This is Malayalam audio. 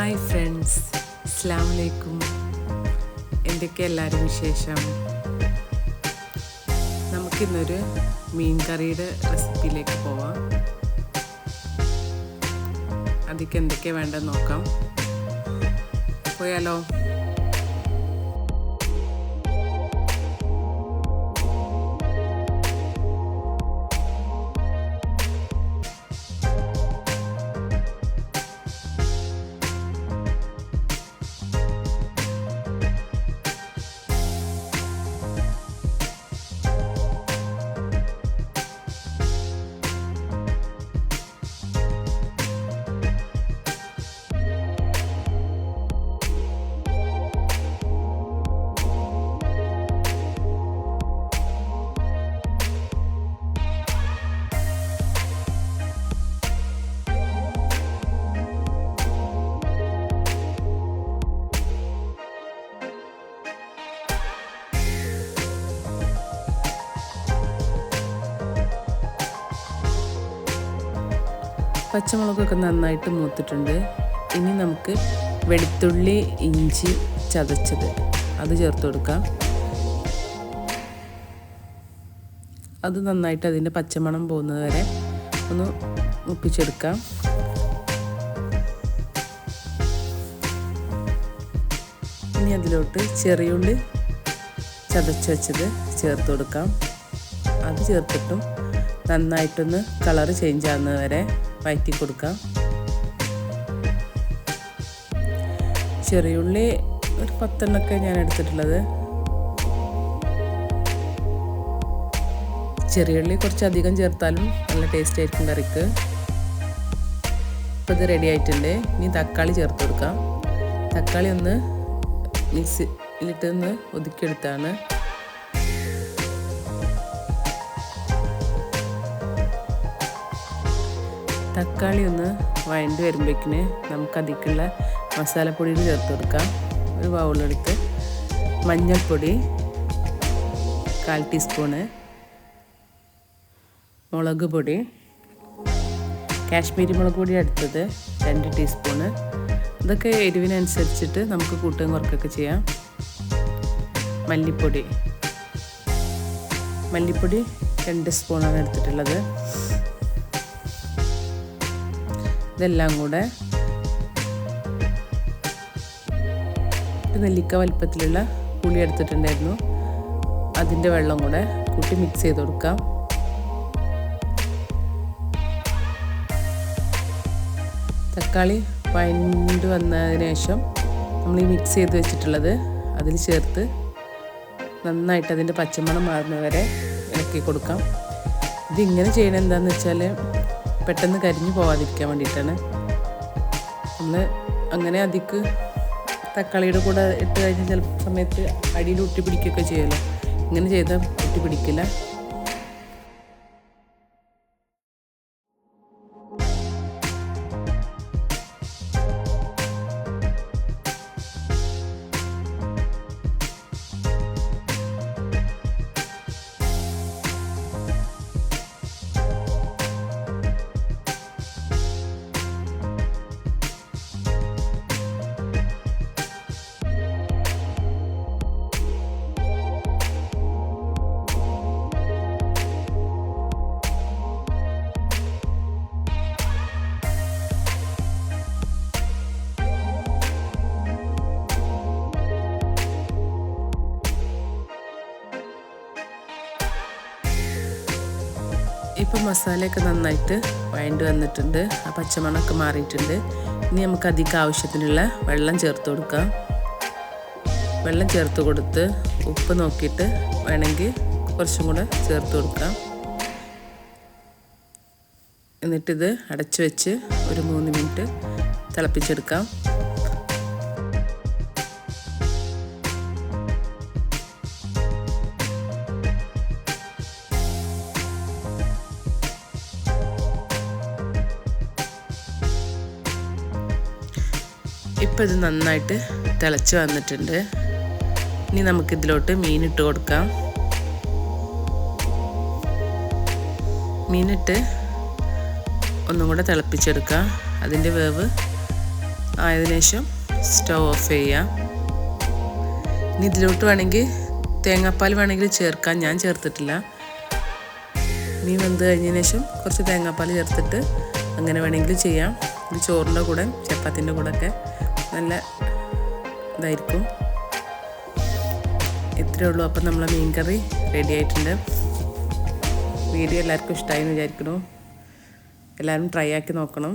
ഹായ് ഫ്രണ്ട്സ്, അസ്സലാമു അലൈക്കും. എന്തൊക്കെ എല്ലാവരും വിശേഷം? നമുക്കിന്നൊരു മീൻ കറിയുടെ റെസിപ്പിയിലേക്ക് പോവാം. അതിക്ക് എന്തൊക്കെ വേണ്ടെന്ന് നോക്കാം. പോയാലോ? പച്ചമുളകൊക്കെ നന്നായിട്ട് മൂത്തിട്ടുണ്ട്. ഇനി നമുക്ക് വെളുത്തുള്ളി, ഇഞ്ചി ചതച്ചത് അത് ചേർത്ത് കൊടുക്കാം. അത് നന്നായിട്ട് അതിൻ്റെ പച്ചമണം പോകുന്നത് വരെ ഒന്ന് മുപ്പിച്ചെടുക്കാം. ഇനി അതിലോട്ട് ചെറിയുള്ളി ചതച്ച് വെച്ചത് ചേർത്ത് കൊടുക്കാം. അത് ചേർത്തിട്ടും നന്നായിട്ടൊന്ന് കളറ് ചേഞ്ച് ആകുന്നത് വരെ വഴറ്റി കൊടുക്കാം. ചെറിയുള്ളി ഒരു 10 എണ്ണമൊക്കെ ഞാൻ എടുത്തിട്ടുള്ളത്. ചെറിയുള്ളി കുറച്ചധികം ചേർത്താലും നല്ല ടേസ്റ്റ് ആയിരിക്കും കറിക്ക്. ഇപ്പോൾ ഇത് റെഡി ആയിട്ടുണ്ട്. ഇനി തക്കാളി ചേർത്ത് കൊടുക്കാം. തക്കാളി ഒന്ന് മിക്സിയിലിട്ടൊന്ന് ഒതുക്കിയെടുത്താണ്. തക്കാളി ഒന്ന് വഴണ്ടി വരുമ്പോഴേക്കിന് നമുക്ക് അതിലേക്കുള്ള മസാലപ്പൊടികൾ ചേർത്ത് കൊടുക്കാം. ഒരു ബൗളെടുത്ത് മഞ്ഞൾപ്പൊടി 1/4 ടീസ്പൂണ്, മുളക് പൊടി, കാശ്മീരി മുളക് പൊടി എടുത്തത് 2 ടീസ്പൂണ്. ഇതൊക്കെ എരിവിനനുസരിച്ചിട്ട് നമുക്ക് കൂട്ടുകയും കുറയ്ക്കുകയൊക്കെ ചെയ്യാം. മല്ലിപ്പൊടി 2 സ്പൂണാണ് എടുത്തിട്ടുള്ളത്. ഇതെല്ലാം കൂടെ നെല്ലിക്ക വലിപ്പത്തിലുള്ള പുളി എടുത്തിട്ടുണ്ടായിരുന്നു. അതിൻ്റെ വെള്ളം കൂടെ കൂട്ടി മിക്സ് ചെയ്ത് കൊടുക്കാം. തക്കാളി വഴണ്ട് വന്നതിന് ശേഷം നമ്മൾ ഈ മിക്സ് ചെയ്ത് വെച്ചിട്ടുള്ളത് അതിൽ ചേർത്ത് നന്നായിട്ട് അതിൻ്റെ പച്ചമണം മാറുന്നത് വരെ ഇളക്കി കൊടുക്കാം. ഇതിങ്ങനെ ചെയ്യണത് എന്താണെന്ന് വെച്ചാൽ പെട്ടെന്ന് കരിഞ്ഞു പോവാതിരിക്കാൻ വേണ്ടിയിട്ടാണ്. നമ്മൾ അങ്ങനെ അതിക്ക് തക്കാളിയുടെ കൂടെ ഇട്ട് കഴിഞ്ഞാൽ ചില സമയത്ത് അടിയിൽ ഒട്ടി പിടിക്കുകയൊക്കെ ചെയ്യുമല്ലോ. ഇങ്ങനെ ചെയ്താൽ ഒട്ടി പിടിക്കില്ല. ഇപ്പം മസാലയൊക്കെ നന്നായിട്ട് വഴണ്ട് വന്നിട്ടുണ്ട്. ആ പച്ചമണമൊക്കെ മാറിയിട്ടുണ്ട്. ഇനി നമുക്ക് അധികം ആവശ്യത്തിനുള്ള വെള്ളം ചേർത്ത് കൊടുക്കാം. വെള്ളം ചേർത്ത് കൊടുത്ത് ഉപ്പ് നോക്കിയിട്ട് വേണമെങ്കിൽ കുറച്ചും കൂടെ ചേർത്ത് കൊടുക്കാം. എന്നിട്ടിത് അടച്ചു വെച്ച് ഒരു 3 മിനിറ്റ് തിളപ്പിച്ചെടുക്കാം. ഇപ്പോൾ ഇത് നന്നായിട്ട് തിളച്ച് വന്നിട്ടുണ്ട്. ഇനി നമുക്കിതിലോട്ട് മീനിട്ട് കൊടുക്കാം. മീനിട്ട് ഒന്നും കൂടെ തിളപ്പിച്ചെടുക്കാം. അതിൻ്റെ വേവ് ആയതിനു ശേഷം സ്റ്റവ് ഓഫ് ചെയ്യാം. ഇനി ഇതിലോട്ട് വേണമെങ്കിൽ തേങ്ങാപ്പാൽ വേണമെങ്കിൽ ചേർക്കാം, ഞാൻ ചേർത്തിട്ടില്ല. മീൻ വെന്ത് കഴിഞ്ഞതിന് ശേഷം കുറച്ച് തേങ്ങാപ്പാൽ ചേർത്തിട്ട് അങ്ങനെ വേണമെങ്കിൽ ചെയ്യാം. ഇത് ചോറിൻ്റെ കൂടെ ചപ്പാത്തിൻ്റെ കൂടെ ഒക്കെ നല്ല ഇതായിരിക്കും. ഇത്രയേ ഉള്ളൂ. അപ്പം നമ്മളെ മീൻ കറി റെഡി ആയിട്ടുണ്ട്. വീഡിയോ എല്ലാവർക്കും ഇഷ്ടമായി എന്ന് വിചാരിക്കുന്നു. എല്ലാവരും ട്രൈ ആക്കി നോക്കണം.